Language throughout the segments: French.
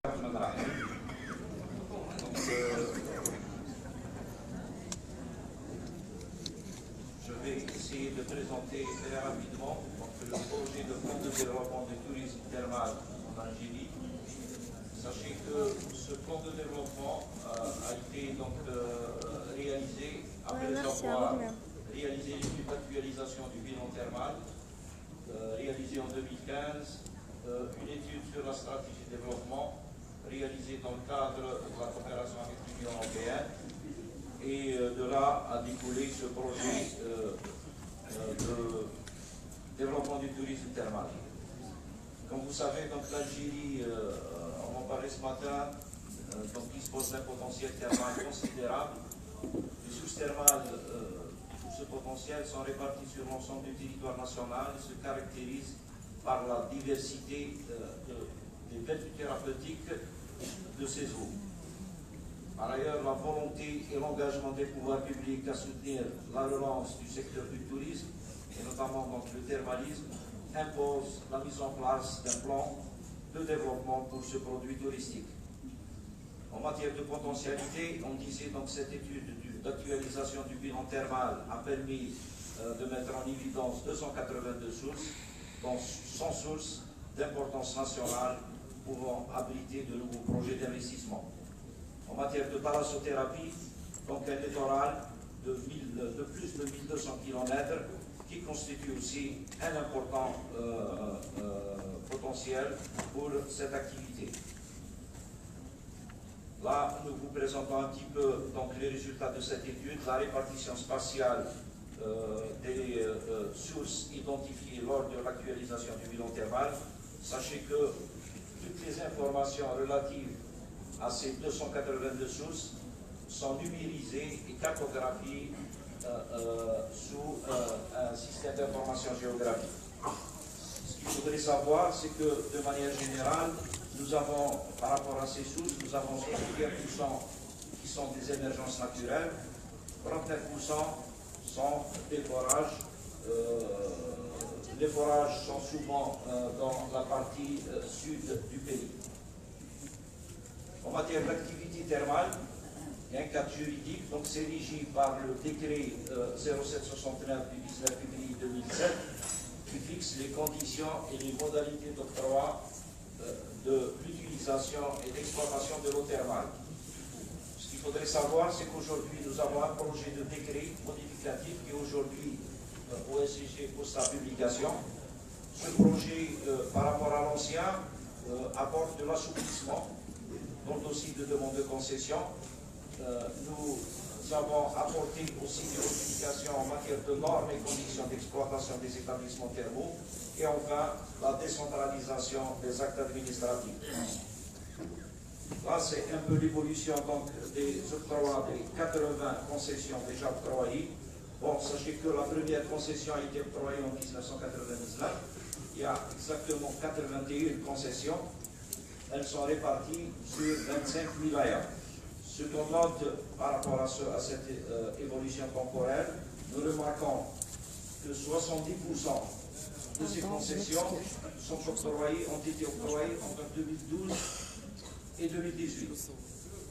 Je vais essayer de présenter très rapidement le projet de fonds de développement du tourisme thermal en Algérie. Sachez que ce plan de développement a été donc réalisé après avoir réalisé l'étude d'actualisation du bilan thermal, réalisée en 2015, une étude sur la stratégie de développement réalisée dans le cadre de la coopération avec l'Union européenne, et de là a découlé ce projet de développement du tourisme thermal. Comme vous savez, donc l'Algérie, on en parlait ce matin, donc dispose d'un potentiel thermal considérable. Les sources thermales de ce potentiel sont réparties sur l'ensemble du territoire national et se caractérisent par la diversité des vertus thérapeutiques de ces eaux. Par ailleurs, la volonté et l'engagement des pouvoirs publics à soutenir la relance du secteur du tourisme, et notamment donc le thermalisme, impose la mise en place d'un plan de développement pour ce produit touristique. En matière de potentialité, on disait donc cette étude d'actualisation du bilan thermal a permis de mettre en évidence 282 sources, dont 100 sources d'importance nationale pouvant abriter de nouveaux projets d'investissement. En matière de thalassothérapie, donc un littoral de plus de 1200 km qui constitue aussi un important potentiel pour cette activité. Là, nous vous présentons un petit peu donc, les résultats de cette étude, la répartition spatiale des sources identifiées lors de l'actualisation du bilan thermal. Sachez que toutes les informations relatives à ces 282 sources sont numérisées et cartographiées sous un système d'information géographique. Ce qu'il faudrait savoir, c'est que de manière générale, nous avons, par rapport à ces sources, nous avons 61% qui sont des émergences naturelles, 39% sont des forages. Les forages sont souvent dans la partie sud du pays. En matière d'activité thermale, il y a un cadre juridique, donc c'est régi par le décret 0769 du 19 février 2007 qui fixe les conditions et les modalités d'octroi de l'utilisation et d'exploitation de l'eau thermale. Ce qu'il faudrait savoir, c'est qu'aujourd'hui, nous avons un projet de décret modificatif qui est aujourd'hui au SCG pour sa publication. Ce projet, par rapport à l'ancien, apporte de l'assouplissement dans le dossier de demande de concession. Nous avons apporté aussi des modifications en matière de normes et conditions d'exploitation des établissements thermaux, et enfin la décentralisation des actes administratifs. Là, c'est un peu l'évolution des octrois des 80 concessions déjà octroyées. Bon, sachez que la première concession a été octroyée en 1999. Il y a exactement 81 concessions. Elles sont réparties sur 25 wilayas. Ce qu'on note par rapport à cette évolution temporelle, nous remarquons que 70% de ces concessions ont été octroyées entre 2012 et 2018.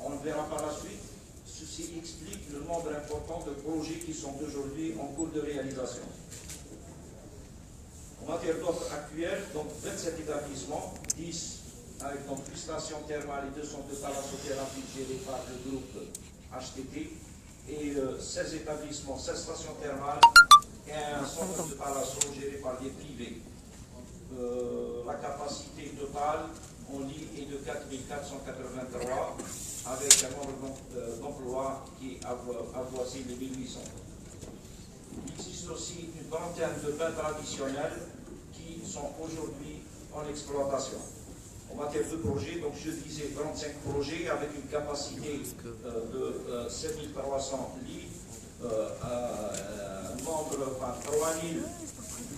On le verra par la suite. Ceci explique le nombre important de projets qui sont aujourd'hui en cours de réalisation. En matière d'offres actuelles, donc 27 établissements, 10 avec donc 8 stations thermales et 2 centres de thalassothérapie gérés par le groupe HTT, et 16 établissements, 16 stations thermales et un centre de thalasso géré par des privés. La capacité totale en lit est de 4483 avec un nombre d'emplois qui avoisine les 1800. Il existe aussi une trentaine de bains traditionnels qui sont aujourd'hui en exploitation. En matière de projets, donc je disais 35 projets avec une capacité de 7300 lits, nombre, 3000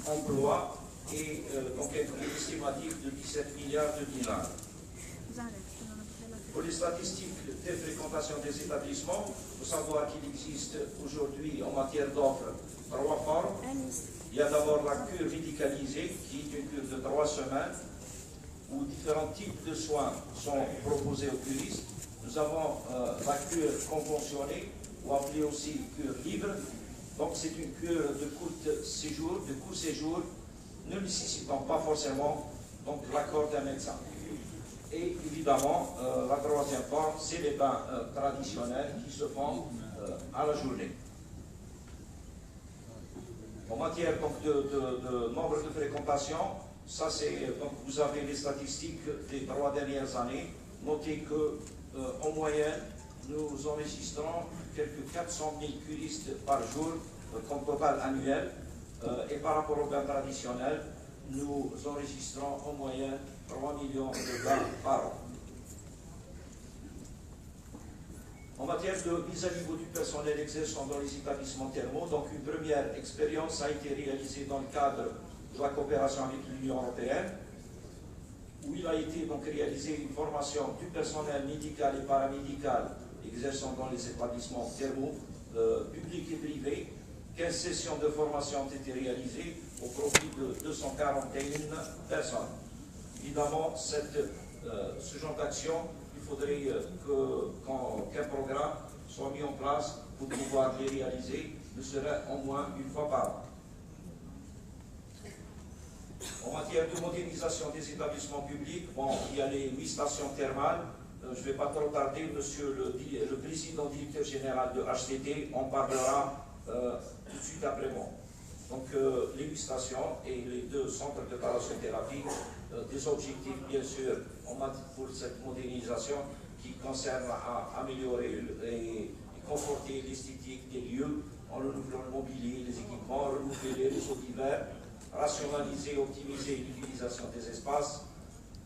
emplois et donc un coût estimatif de 17 milliards de dinars. Pour les statistiques des fréquentations des établissements, il faut savoir qu'il existe aujourd'hui en matière d'offres 3 formes. Il y a d'abord la cure médicalisée qui est une cure de 3 semaines. où différents types de soins sont proposés aux curistes. Nous avons la cure conventionnée, ou appelée aussi cure libre. Donc c'est une cure de court séjour, ne nécessitant pas forcément l'accord d'un médecin. Et évidemment, la troisième forme, c'est les bains traditionnels qui se font à la journée. En matière donc, de nombre de fréquentation, ça c'est donc vous avez les statistiques des 3 dernières années. Notez que en moyenne, nous enregistrons quelques 400 000 curistes par jour comme total annuel. Et par rapport aux bains traditionnels, nous enregistrons en moyenne 3 millions de bains par an. En matière de mise à niveau du personnel exerçant dans les établissements thermaux, donc une première expérience a été réalisée dans le cadre de la coopération avec l'Union européenne, où il a été donc réalisé une formation du personnel médical et paramédical exerçant dans les établissements thermaux publics et privés. 15 sessions de formation ont été réalisées au profit de 241 personnes. Évidemment, ce genre d'action, il faudrait qu'un programme soit mis en place pour pouvoir les réaliser, ne serait au moins une fois par an. En matière de modernisation des établissements publics, il y a les 8 stations thermales. Je ne vais pas trop tarder, monsieur le président directeur général de HTT en parlera tout de suite après moi. Donc les 8 stations et les 2 centres de thalassothérapie, des objectifs bien sûr pour cette modernisation qui concerne à améliorer et conforter l'esthétique des lieux en renouvelant le mobilier, les équipements, renouveler les réseaux divers, rationaliser et optimiser l'utilisation des espaces,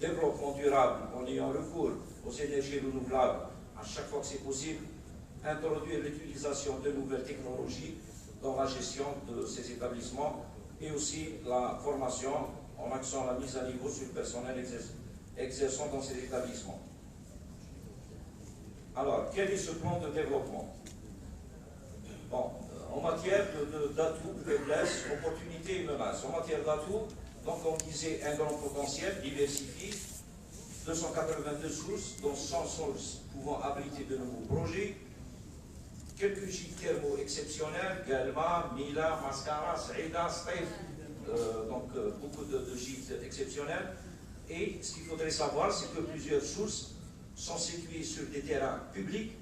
développement durable en ayant recours aux énergies renouvelables à chaque fois que c'est possible, introduire l'utilisation de nouvelles technologies dans la gestion de ces établissements et aussi la formation en accent la mise à niveau sur le personnel exerçant dans ces établissements. Alors, quel est ce plan de développement? En matière d'atouts, faiblesses, opportunités et menaces. En matière d'atouts, donc on disait un grand potentiel diversifié, 282 sources, dont 100 sources pouvant abriter de nouveaux projets, quelques gîtes thermaux exceptionnels, Galma, Mila, Mascara, Saïda, Stef, donc beaucoup de gîtes exceptionnels. Et ce qu'il faudrait savoir, c'est que plusieurs sources sont situées sur des terrains publics,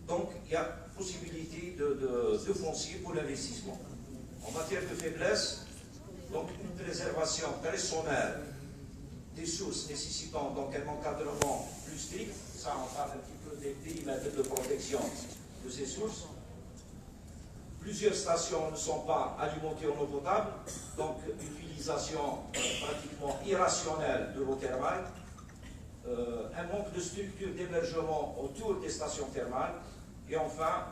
donc il y a possibilité de foncier pour l'investissement. En matière de faiblesse, donc une préservation très sommaire des sources nécessitant donc un encadrement plus strict, ça on parle un petit peu des périmètres de protection de ces sources. Plusieurs stations ne sont pas alimentées en eau potable, donc utilisation pratiquement irrationnelle de l'eau thermale, un manque de structure d'hébergement autour des stations thermales, et enfin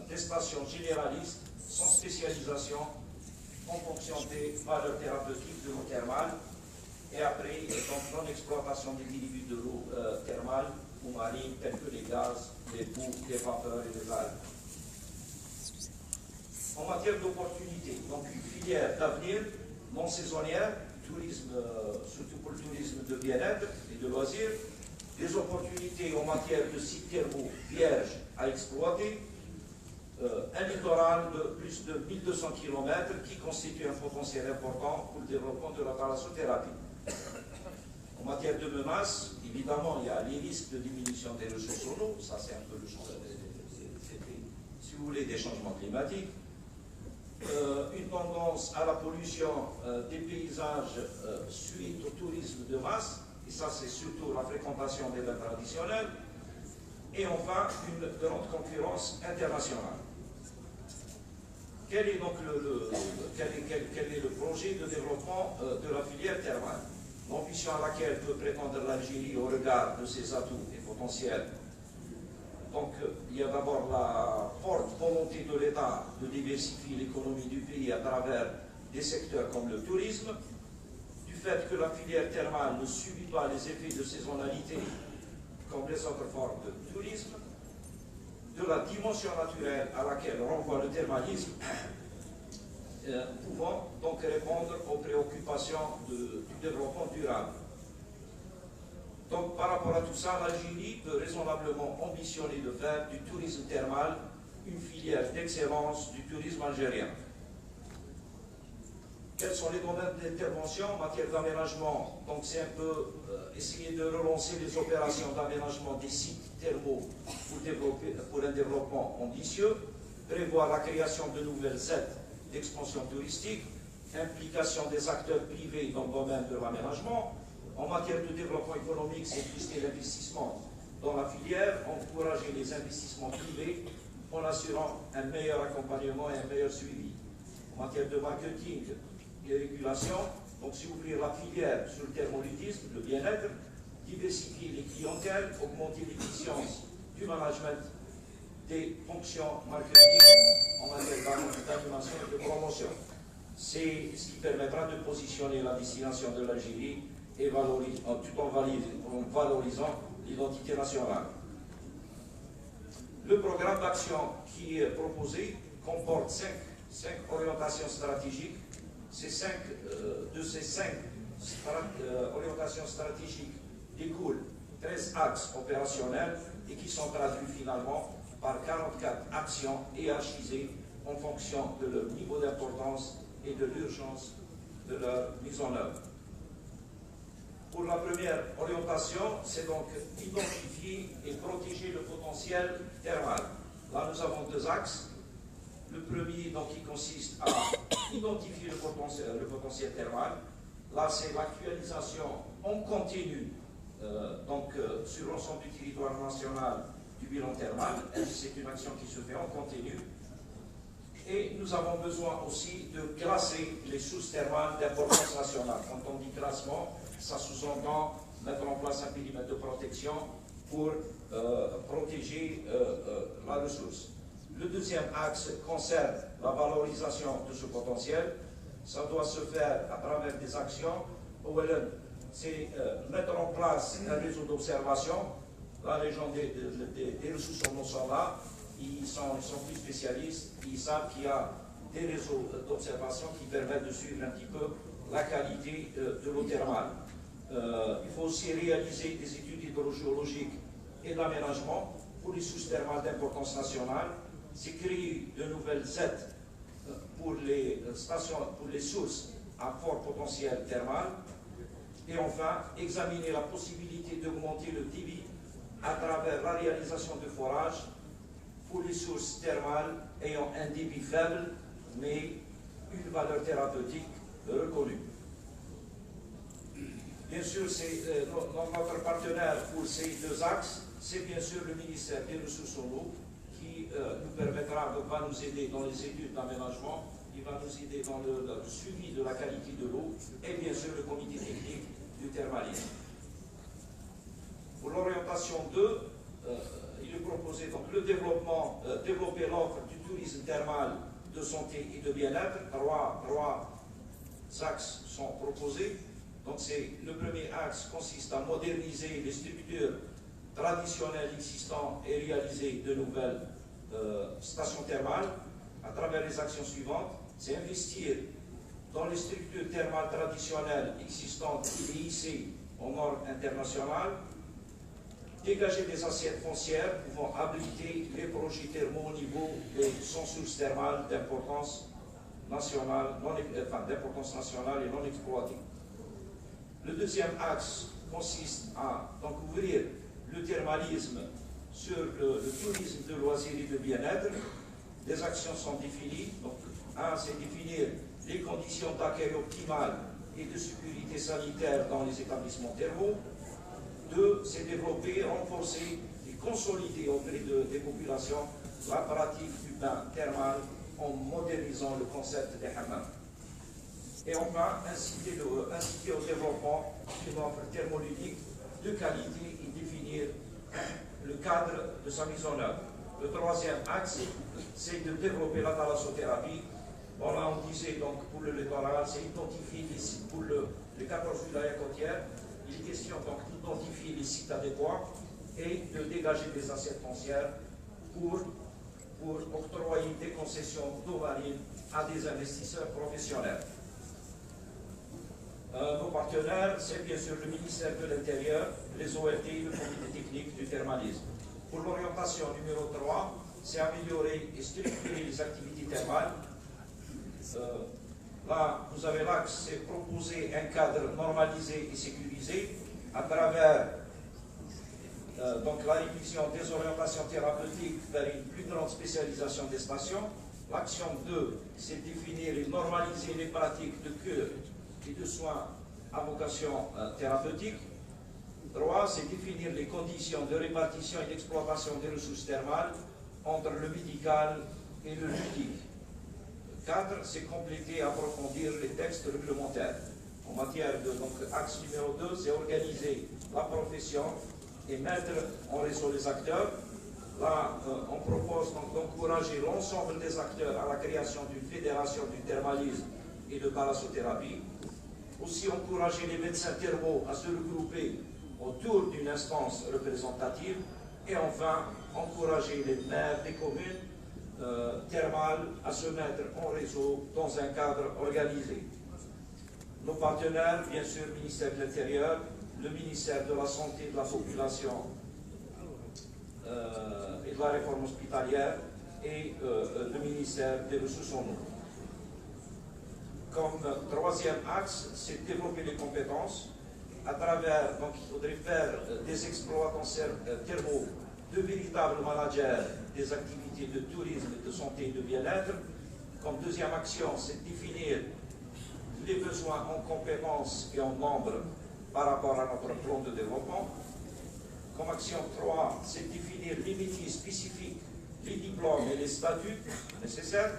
des stations généralistes sans spécialisation en fonction des valeurs thérapeutiques de l'eau thermale, et après donc non-exploitation des dérivés de l'eau thermale ou marine tels que les gaz, les boues, les vapeurs et les algues. En matière d'opportunités, donc une filière d'avenir non saisonnière, tourisme, surtout pour le tourisme de bien-être et de loisirs, des opportunités en matière de sites thermaux vierges à exploiter, un littoral de plus de 1200 km qui constitue un potentiel important pour le développement de la thalassothérapie. En matière de menaces, évidemment, il y a les risques de diminution des ressources en eau, ça c'est un peu le champ, si vous voulez, des changements climatiques. Une tendance à la pollution des paysages suite au tourisme de masse, et ça c'est surtout la fréquentation des bains traditionnels, et enfin une grande concurrence internationale. Quel est donc quel est le projet de développement de la filière thermale? L'ambition à laquelle peut prétendre l'Algérie au regard de ses atouts et potentiels. Donc, il y a d'abord la forte volonté de l'État de diversifier l'économie du pays à travers des secteurs comme le tourisme, du fait que la filière thermale ne subit pas les effets de saisonnalité comme les autres formes de tourisme, de la dimension naturelle à laquelle renvoie le thermalisme, pouvant donc répondre aux préoccupations du développement durable. Donc par rapport à tout ça, l'Algérie peut raisonnablement ambitionner de faire du tourisme thermal une filière d'excellence du tourisme algérien. Quels sont les domaines d'intervention en matière d'aménagement? Donc c'est un peu essayer de relancer les opérations d'aménagement des sites thermaux pour un développement ambitieux, prévoir la création de nouvelles aides d'expansion touristique, implication des acteurs privés dans le domaine de l'aménagement. En matière de développement économique, c'est booster l'investissement dans la filière, encourager les investissements privés en assurant un meilleur accompagnement et un meilleur suivi. En matière de marketing et régulation, donc c'est ouvrir la filière sur le thermoludisme, le bien-être, diversifier les clientèles, augmenter l'efficience du management des fonctions marketing en matière d'animation et de promotion. C'est ce qui permettra de positionner la destination de l'Algérie et tout en valorisant l'identité nationale. Le programme d'action qui est proposé comporte cinq orientations stratégiques. De ces cinq orientations stratégiques découlent 13 axes opérationnels et qui sont traduits finalement par 44 actions hiérarchisées en fonction de leur niveau d'importance et de l'urgence de leur mise en œuvre. Pour la première orientation, c'est donc identifier et protéger le potentiel thermal. Là, nous avons deux axes. Le premier, donc, qui consiste à identifier le potentiel thermal. Là, c'est l'actualisation en continu, sur l'ensemble du territoire national du bilan thermal. C'est une action qui se fait en continu. Et nous avons besoin aussi de classer les sources thermales d'importance nationale. Quand on dit classement, ça sous-entend mettre en place un périmètre de protection pour protéger la ressource. Le deuxième axe concerne la valorisation de ce potentiel. Ça doit se faire à travers des actions. C'est mettre en place un réseau d'observation. Là, les gens des ressources en eau sont là. Ils sont plus spécialistes. Ils savent qu'il y a des réseaux d'observation qui permettent de suivre un petit peu la qualité de l'eau thermale. Il faut aussi réaliser des études hydrogéologiques et d'aménagement pour les sources thermales d'importance nationale. C'est créer de nouvelles aides pour les sources à fort potentiel thermal. Et enfin, examiner la possibilité d'augmenter le débit à travers la réalisation de forages pour les sources thermales ayant un débit faible, mais une valeur thérapeutique reconnue. Bien sûr, notre partenaire pour ces deux axes, c'est bien sûr le ministère des Ressources en eau, qui va nous aider dans les études d'aménagement, il va nous aider dans le suivi de la qualité de l'eau, et bien sûr le comité technique du thermalisme. Pour l'orientation 2, il est proposé donc développer l'offre du tourisme thermal de santé et de bien-être. Trois axes sont proposés. Donc le premier axe consiste à moderniser les structures traditionnelles existantes et réaliser de nouvelles stations thermales à travers les actions suivantes. C'est investir dans les structures thermales traditionnelles existantes et hissées aux normes internationales, dégager des assiettes foncières pouvant abriter les projets thermaux au niveau des sources thermales d'importance nationale et non exploitées. Le deuxième axe consiste à donc ouvrir le thermalisme sur le tourisme de loisirs et de bien-être. Des actions sont définies. Donc, un, c'est définir les conditions d'accueil optimales et de sécurité sanitaire dans les établissements thermaux. Deux, c'est développer, renforcer et consolider auprès des populations la pratique du bain thermal en modernisant le concept des hammams. Et enfin, inciter au développement d'une offre thermoludique de qualité et définir le cadre de sa mise en œuvre. Le troisième axe, c'est de développer la thalassothérapie. Bon, là, on disait donc pour le littoral, c'est identifier les sites pour les 14 wilayas côtières. Il est question donc d'identifier les sites adéquats et de dégager des assiettes foncières pour octroyer des concessions d'eau marine à des investisseurs professionnels. Nos partenaires, c'est bien sûr le ministère de l'Intérieur, les ORT, le comité technique du thermalisme. Pour l'orientation numéro 3, c'est améliorer et structurer les activités thermales. Là, vous avez l'axe, c'est proposer un cadre normalisé et sécurisé à travers donc la révision des orientations thérapeutiques vers une plus grande spécialisation des stations. L'action 2, c'est définir et normaliser les pratiques de cure et de soins à vocation thérapeutique. 3, c'est définir les conditions de répartition et d'exploitation des ressources thermales entre le médical et le ludique. 4, c'est compléter et approfondir les textes réglementaires. En matière de axe numéro 2, c'est organiser la profession et mettre en réseau les acteurs. Là, on propose d'encourager l'ensemble des acteurs à la création d'une fédération du thermalisme et de thalassothérapie. Aussi encourager les médecins thermaux à se regrouper autour d'une instance représentative. Et enfin, encourager les maires des communes thermales à se mettre en réseau dans un cadre organisé. Nos partenaires, bien sûr, le ministère de l'Intérieur, le ministère de la Santé et de la Population et de la Réforme hospitalière et le ministère des Ressources en eau. Comme troisième axe, c'est développer les compétences à travers, donc il faudrait faire des exploitants thermaux de véritables managers des activités de tourisme, de santé et de bien-être. Comme deuxième action, c'est définir les besoins en compétences et en nombre par rapport à notre plan de développement. Comme action 3, c'est définir les métiers spécifiques, les diplômes et les statuts nécessaires,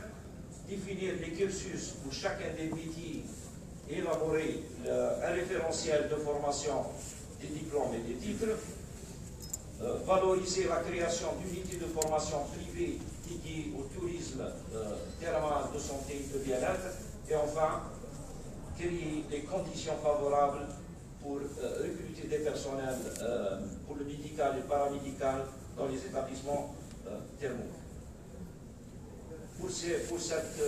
définir les cursus pour chacun des métiers, élaborer un référentiel de formation des diplômes et des titres, valoriser la création d'unités de formation privées dédiées au tourisme thermal de santé et de bien-être, et enfin, créer des conditions favorables pour recruter des personnels pour le médical et paramédical dans les établissements thermaux. Pour cette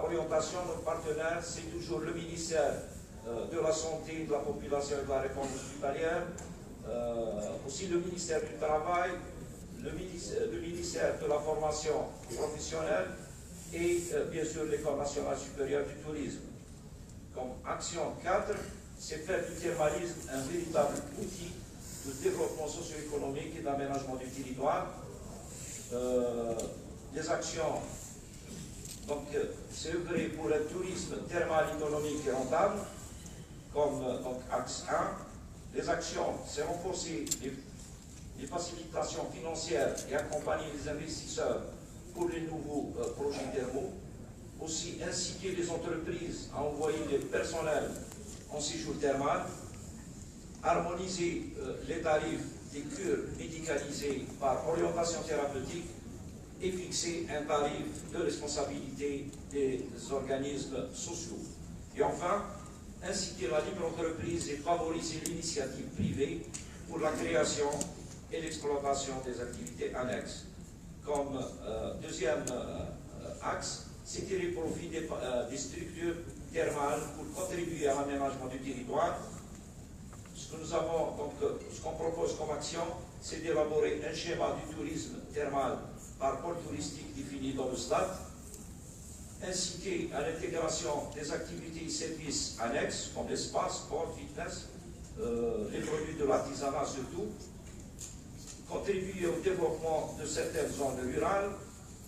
orientation, notre partenaire, c'est toujours le ministère de la Santé, de la Population et de la Réforme hospitalière, aussi le ministère du Travail, le ministère de la Formation professionnelle et bien sûr l'École nationale supérieure du tourisme. Comme action 4, c'est faire du thermalisme un véritable outil de développement socio-économique et d'aménagement du territoire. Des actions, donc c'est œuvrer pour un tourisme thermal économique et rentable, comme axe 1. Les actions, c'est renforcer les facilitations financières et accompagner les investisseurs pour les nouveaux projets thermaux. Aussi inciter les entreprises à envoyer les personnels en séjour thermal, harmoniser les tarifs des cures médicalisées par orientation thérapeutique et fixer un tarif de responsabilité des organismes sociaux. Et enfin, inciter la libre entreprise et favoriser l'initiative privée pour la création et l'exploitation des activités annexes. Comme deuxième axe, c'est tirer profit des structures thermales pour contribuer à l'aménagement du territoire. Ce qu'on propose comme action, c'est d'élaborer un schéma du tourisme thermal par pôle touristique défini dans le stade, inciter à l'intégration des activités et services annexes, comme l'espace, sport, fitness, les produits de l'artisanat surtout, contribuer au développement de certaines zones rurales,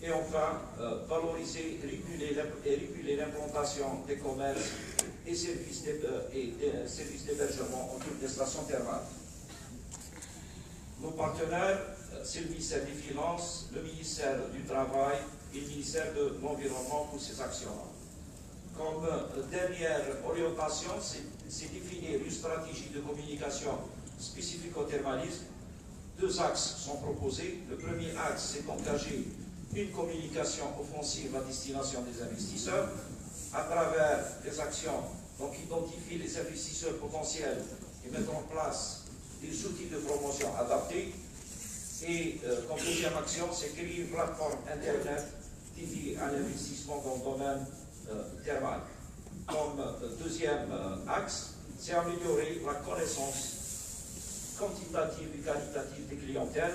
et enfin, valoriser et réguler l'implantation des commerces et services d'hébergement autour des stations thermales. Nos partenaires, c'est le ministère des Finances, le ministère du Travail et le ministère de l'Environnement pour ces actions. Comme dernière orientation, c'est définir une stratégie de communication spécifique au thermalisme. Deux axes sont proposés. Le premier axe, c'est d'engager une communication offensive à destination des investisseurs à travers des actions, donc identifier les investisseurs potentiels et mettre en place des outils de promotion adaptés. Et comme deuxième action, c'est créer une plateforme Internet dédiée à l'investissement dans le domaine thermal. Comme deuxième axe, c'est améliorer la connaissance quantitative et qualitative des clientèles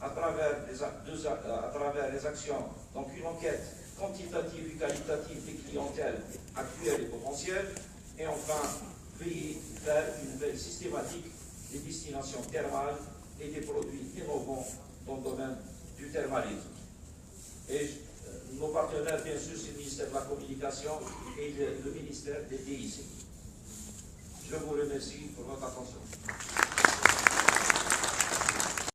à travers les actions, donc une enquête quantitative et qualitative des clientèles actuelles et potentielles, et enfin veiller vers une veille systématique des destinations thermales et des produits innovants dans le domaine du thermalisme. Et nos partenaires, bien sûr, c'est le ministère de la Communication et le ministère des DIC. Je vous remercie pour votre attention.